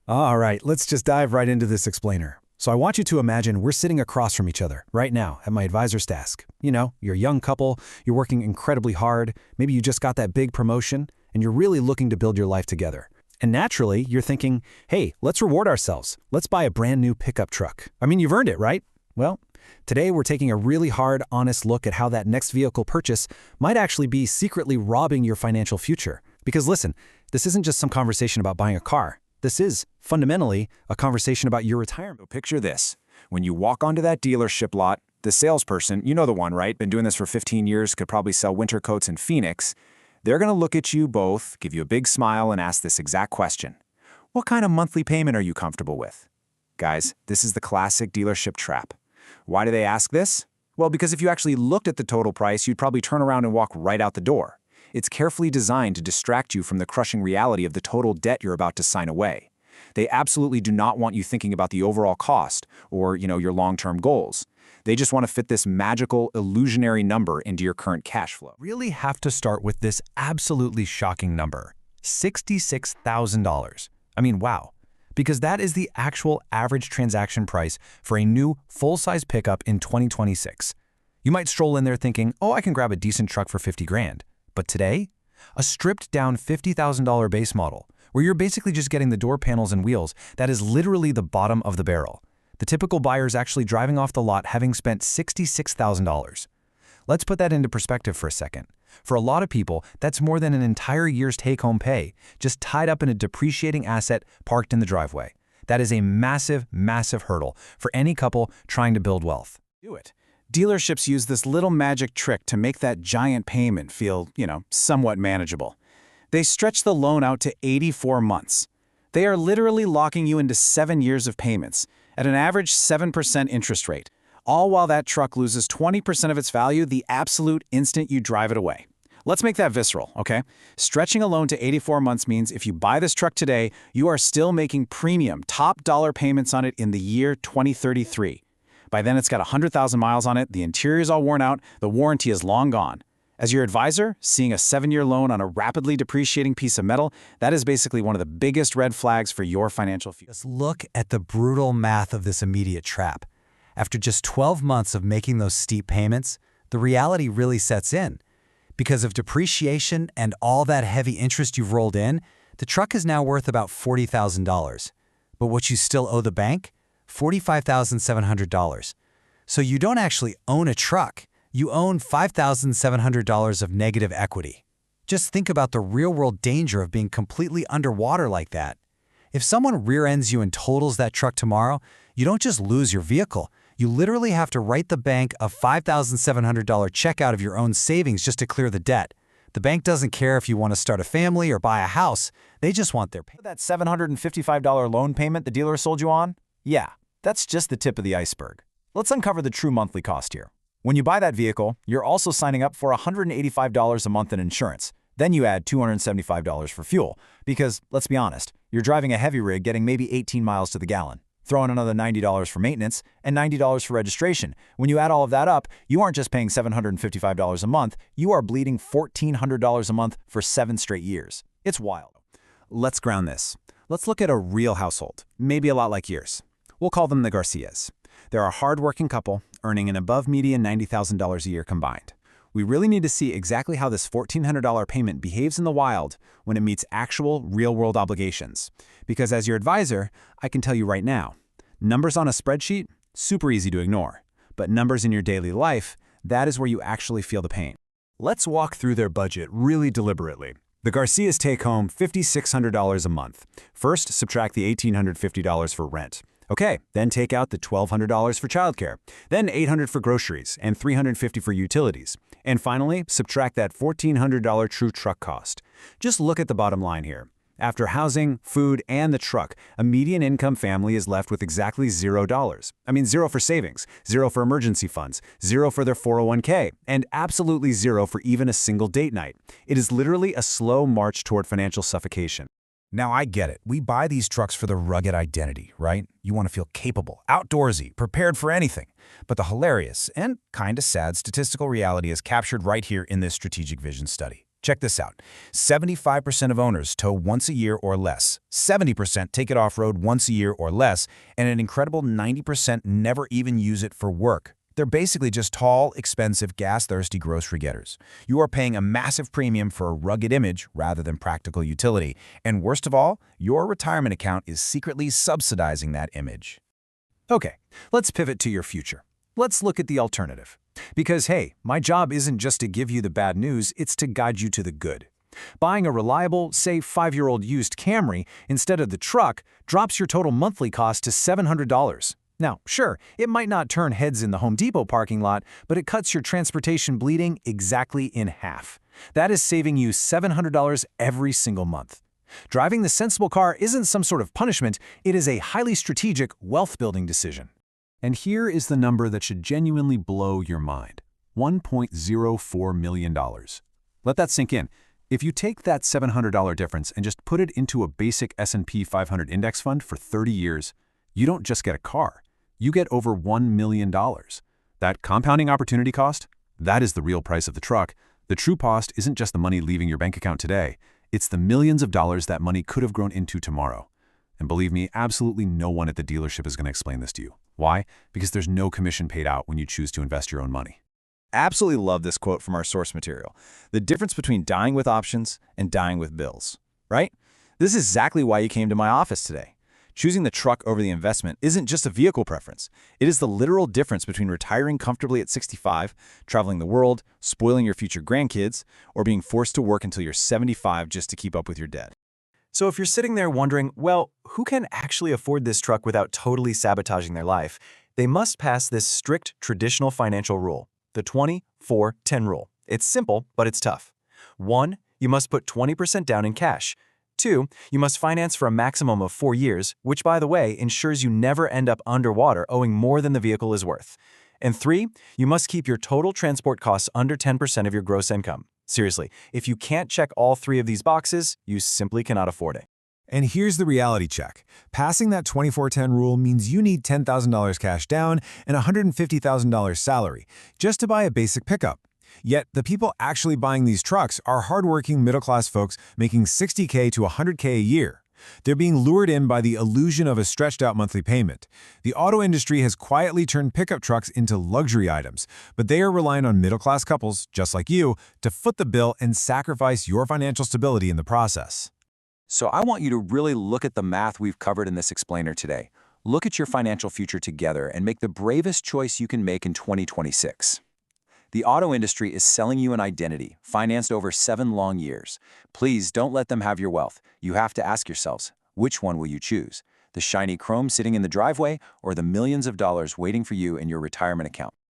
All right, let's just dive right into this explainer. So I want you to imagine we're sitting across from each other right now at my advisor's desk. You know, you're a young couple, you're working incredibly hard, maybe you just got that big promotion, and you're really looking to build your life together. And naturally, you're thinking, hey, let's reward ourselves. Let's buy a brand new pickup truck. I mean, you've earned it, right? Well, today we're taking a really hard, honest look at how that next vehicle purchase might actually be secretly robbing your financial future. Because listen, this isn't just some conversation about buying a car. This is, fundamentally, a conversation about your retirement. Picture this. When you walk onto that dealership lot, the salesperson, you know the one, right? Been doing this for 15 years, could probably sell winter coats in Phoenix. They're going to look at you both, give you a big smile, and ask this exact question. What kind of monthly payment are you comfortable with? Guys, this is the classic dealership trap. Why do they ask this? Well, because if you actually looked at the total price, you'd probably turn around and walk right out the door. It's carefully designed to distract you from the crushing reality of the total debt you're about to sign away. They absolutely do not want you thinking about the overall cost or, your long-term goals. They just want to fit this magical, illusionary number into your current cash flow. Really have to start with this absolutely shocking number, $66,000. I mean, wow. Because that is the actual average transaction price for a new full-size pickup in 2026. You might stroll in there thinking, oh, I can grab a decent truck for 50 grand. But today, a stripped-down $50,000 base model, where you're basically just getting the door panels and wheels, that is literally the bottom of the barrel. The typical buyer is actually driving off the lot having spent $66,000. Let's put that into perspective for a second. For a lot of people, that's more than an entire year's take-home pay, just tied up in a depreciating asset parked in the driveway. That is a massive, massive hurdle for any couple trying to build wealth. Do it. Dealerships use this little magic trick to make that giant payment feel, somewhat manageable. They stretch the loan out to 84 months. They are literally locking you into 7 years of payments at an average 7% interest rate, all while that truck loses 20% of its value the absolute instant you drive it away. Let's make that visceral, okay? Stretching a loan to 84 months means if you buy this truck today, you are still making premium, top dollar payments on it in the year 2033. By then, it's got 100,000 miles on it, the interior is all worn out, the warranty is long gone. As your advisor, seeing a 7-year loan on a rapidly depreciating piece of metal, that is basically one of the biggest red flags for your financial future. Just look at the brutal math of this immediate trap. After just 12 months of making those steep payments, the reality really sets in. Because of depreciation and all that heavy interest you've rolled in, the truck is now worth about $40,000. But what you still owe the bank? $45,700. So you don't actually own a truck. You own $5,700 of negative equity. Just think about the real-world danger of being completely underwater like that. If someone rear-ends you and totals that truck tomorrow, you don't just lose your vehicle. You literally have to write the bank a $5,700 check out of your own savings just to clear the debt. The bank doesn't care if you want to start a family or buy a house. They just want their pay. That $755 loan payment the dealer sold you on? Yeah, that's just the tip of the iceberg. Let's uncover the true monthly cost here. When you buy that vehicle, you're also signing up for $185 a month in insurance. Then you add $275 for fuel. Because, let's be honest, you're driving a heavy rig getting maybe 18 miles to the gallon. Throw in another $90 for maintenance and $90 for registration. When you add all of that up, you aren't just paying $755 a month, you are bleeding $1,400 a month for 7 straight years. It's wild. Let's ground this. Let's look at a real household, maybe a lot like yours. We'll call them the Garcias. They're a hard-working couple, earning an above-median $90,000 a year combined. We really need to see exactly how this $1,400 payment behaves in the wild when it meets actual, real-world obligations. Because as your advisor, I can tell you right now, numbers on a spreadsheet, super easy to ignore. But numbers in your daily life, that is where you actually feel the pain. Let's walk through their budget really deliberately. The Garcias take home $5,600 a month. First, subtract the $1,850 for rent. Okay, then take out the $1,200 for childcare, then $800 for groceries, and $350 for utilities. And finally, subtract that $1,400 true truck cost. Just look at the bottom line here. After housing, food, and the truck, a median income family is left with exactly $0. I mean, zero for savings, zero for emergency funds, zero for their 401k, and absolutely zero for even a single date night. It is literally a slow march toward financial suffocation. Now, I get it. We buy these trucks for the rugged identity, right? You want to feel capable, outdoorsy, prepared for anything. But the hilarious and kind of sad statistical reality is captured right here in this strategic vision study. Check this out. 75% of owners tow once a year or less, 70% take it off-road once a year or less, and an incredible 90% never even use it for work. They're basically just tall, expensive, gas-thirsty grocery getters. You are paying a massive premium for a rugged image rather than practical utility. And worst of all, your retirement account is secretly subsidizing that image. Okay, let's pivot to your future. Let's look at the alternative. Because hey, my job isn't just to give you the bad news, it's to guide you to the good. Buying a reliable, say 5-year-old used Camry instead of the truck drops your total monthly cost to $700. Now, sure, it might not turn heads in the Home Depot parking lot, but it cuts your transportation bleeding exactly in half. That is saving you $700 every single month. Driving the sensible car isn't some sort of punishment, it is a highly strategic, wealth-building decision. And here is the number that should genuinely blow your mind. $1.04 million. Let that sink in. If you take that $700 difference and just put it into a basic S&P 500 index fund for 30 years, you don't just get a car. You get over $1 million. That compounding opportunity cost, that is the real price of the truck. The true cost isn't just the money leaving your bank account today. It's the millions of dollars that money could have grown into tomorrow. And believe me, absolutely no one at the dealership is going to explain this to you. Why? Because there's no commission paid out when you choose to invest your own money. Absolutely love this quote from our source material. The difference between dying with options and dying with bills, right? This is exactly why you came to my office today. Choosing the truck over the investment isn't just a vehicle preference. It is the literal difference between retiring comfortably at 65, traveling the world, spoiling your future grandkids, or being forced to work until you're 75 just to keep up with your debt. So if you're sitting there wondering, well, who can actually afford this truck without totally sabotaging their life? They must pass this strict traditional financial rule, the 20-4-10 rule. It's simple, but it's tough. 1, you must put 20% down in cash. 2, you must finance for a maximum of 4 years, which, by the way, ensures you never end up underwater owing more than the vehicle is worth. And 3, you must keep your total transport costs under 10% of your gross income. Seriously, if you can't check all 3 of these boxes, you simply cannot afford it. And here's the reality check. Passing that 24-10 rule means you need $10,000 cash down and $150,000 salary just to buy a basic pickup. Yet, the people actually buying these trucks are hardworking middle-class folks making $60K to $100K a year. They're being lured in by the illusion of a stretched-out monthly payment. The auto industry has quietly turned pickup trucks into luxury items, but they are relying on middle-class couples, just like you, to foot the bill and sacrifice your financial stability in the process. So I want you to really look at the math we've covered in this explainer today. Look at your financial future together and make the bravest choice you can make in 2026. The auto industry is selling you an identity, financed over 7 long years. Please don't let them have your wealth. You have to ask yourselves, which one will you choose? The shiny chrome sitting in the driveway or the millions of dollars waiting for you in your retirement account?